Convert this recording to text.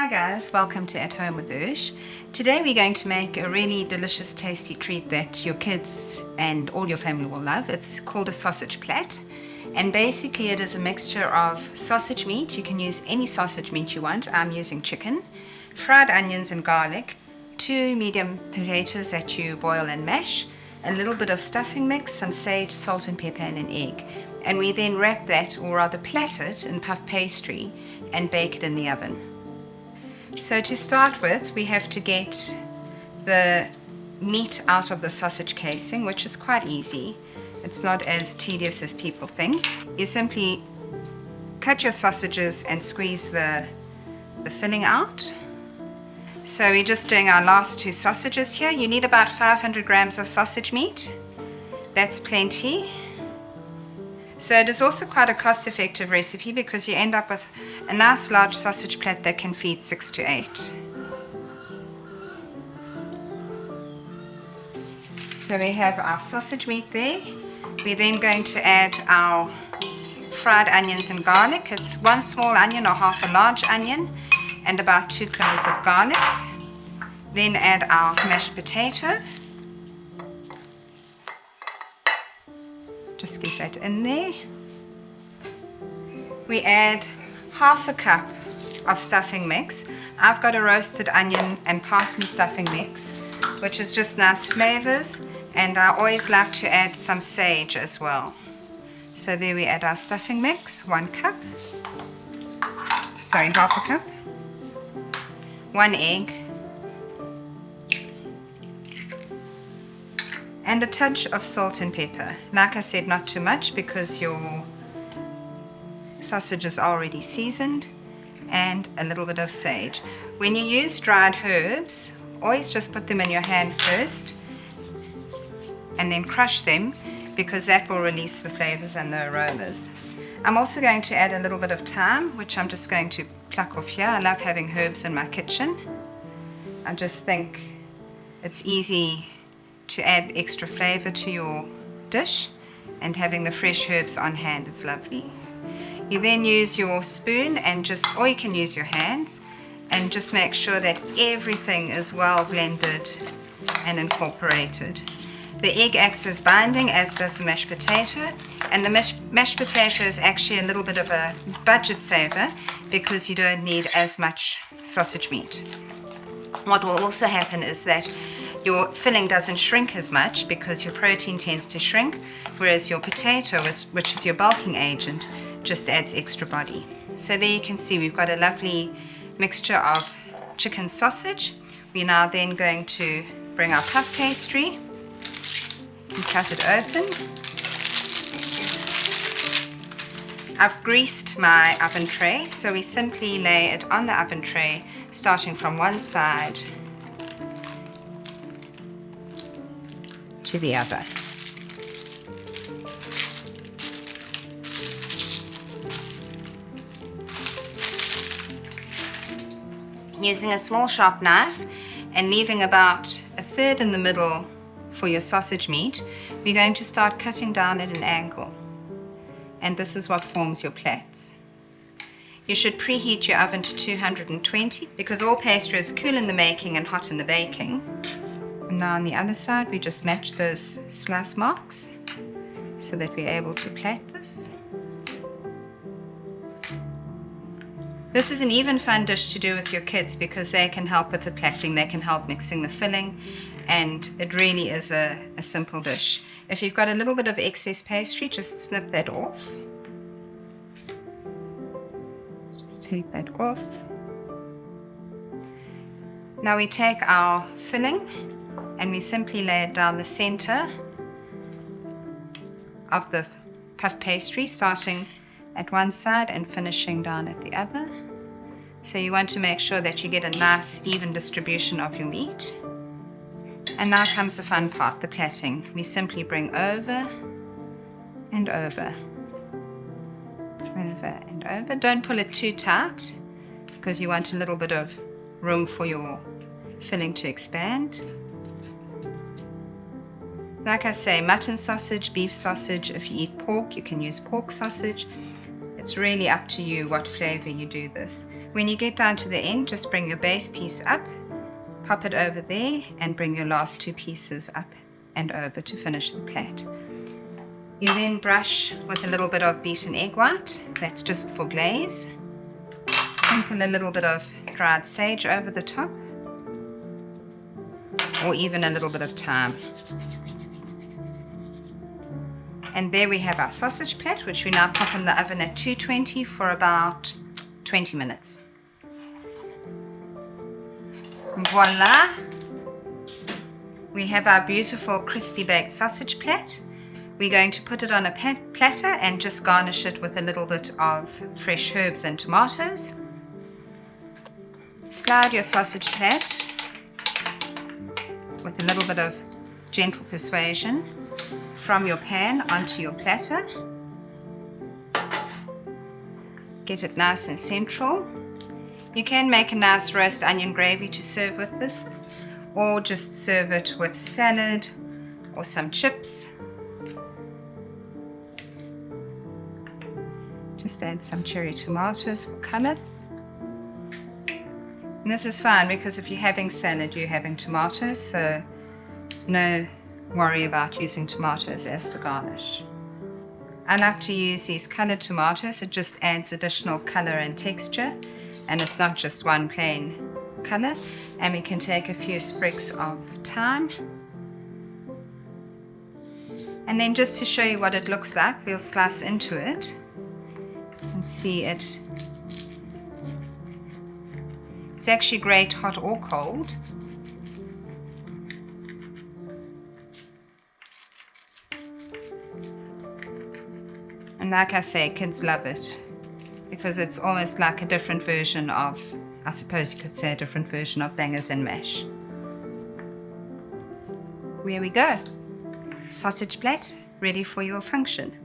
Hi guys, welcome to At Home with Ursh. Today we're going to make a really delicious, tasty treat that your kids and all your family will love. It's called a sausage plait, and basically it is a mixture of sausage meat. You can use any sausage meat you want. I'm using chicken, fried onions and garlic, 2 medium potatoes that you boil and mash, a little bit of stuffing mix, some sage, salt and pepper and an egg. And we then wrap that, or rather plait it, in puff pastry and bake it in the oven. So to start with, we have to get the meat out of the sausage casing, which is quite easy. It's not as tedious as people think. You simply cut your sausages and squeeze the filling out. So we're just doing our last 2 sausages here. You need about 500 grams of sausage meat. That's plenty. So it is also quite a cost-effective recipe because you end up with a nice large sausage plait that can feed 6 to 8. So we have our sausage meat there. We're then going to add our fried onions and garlic. It's 1 small onion or half a large onion and about 2 cloves of garlic. Then add our mashed potato. Just get that in there. We add half a cup of stuffing mix. I've got a roasted onion and parsley stuffing mix, which is just nice flavors, and I always like to add some sage as well. So there we add our stuffing mix, 1 cup, sorry, half a cup, 1 egg, and a touch of salt and pepper. Like I said, not too much because your sausage is already seasoned, and a little bit of sage. When you use dried herbs, always just put them in your hand first and then crush them, because that will release the flavors and the aromas. I'm also going to add a little bit of thyme, which I'm just going to pluck off here. I love having herbs in my kitchen. I just think it's easy to add extra flavor to your dish, and having the fresh herbs on hand is lovely. You then use your spoon and or you can use your hands, and just make sure that everything is well blended and incorporated. The egg acts as binding, as does the mashed potato, and the mashed potato is actually a little bit of a budget saver because you don't need as much sausage meat. What will also happen is that your filling doesn't shrink as much because your protein tends to shrink, whereas your potato, which is your bulking agent, just adds extra body. So there you can see we've got a lovely mixture of chicken sausage. We're now then going to bring our puff pastry and cut it open. I've greased my oven tray, so we simply lay it on the oven tray, starting from one side to the other. Using a small sharp knife and leaving about 1/3 in the middle for your sausage meat, we're going to start cutting down at an angle, and this is what forms your plaits. You should preheat your oven to 220 because all pastry is cool in the making and hot in the baking. And now on the other side, we just match those slice marks so that we're able to plait this. This is an even fun dish to do with your kids because they can help with the plaiting, they can help mixing the filling, and it really is a simple dish. If you've got a little bit of excess pastry, just snip that off. Just take that off. Now we take our filling and we simply lay it down the center of the puff pastry, starting at one side and finishing down at the other. So you want to make sure that you get a nice even distribution of your meat. And now comes the fun part, the plaiting. We simply bring over and over, over and over. Don't pull it too tight because you want a little bit of room for your filling to expand. Like I say, mutton sausage, beef sausage. If you eat pork, you can use pork sausage. It's really up to you what flavor you do this. When you get down to the end, just bring your base piece up, pop it over there, and bring your last 2 pieces up and over to finish the plait. You then brush with a little bit of beaten egg white, that's just for glaze. Sprinkle a little bit of dried sage over the top, or even a little bit of thyme. And there we have our sausage plait, which we now pop in the oven at 220 for about 20 minutes. Voila! We have our beautiful crispy baked sausage plait. We're going to put it on a platter and just garnish it with a little bit of fresh herbs and tomatoes. Slide your sausage plait with a little bit of gentle persuasion from your pan onto your platter. Get it nice and central. You can make a nice roast onion gravy to serve with this, or just serve it with salad or some chips. Just add some cherry tomatoes for color. And this is fine because if you're having salad, you're having tomatoes, so no worry about using tomatoes as the garnish. I like to use these colored tomatoes. It just adds additional color and texture, and it's not just one plain color. And we can take a few sprigs of thyme. And then just to show you what it looks like, we'll slice into it and see it. It's actually great hot or cold. And like I say, kids love it because it's almost like a different version of, I suppose you could say, a different version of bangers and mash. There we go. Sausage plait ready for your function.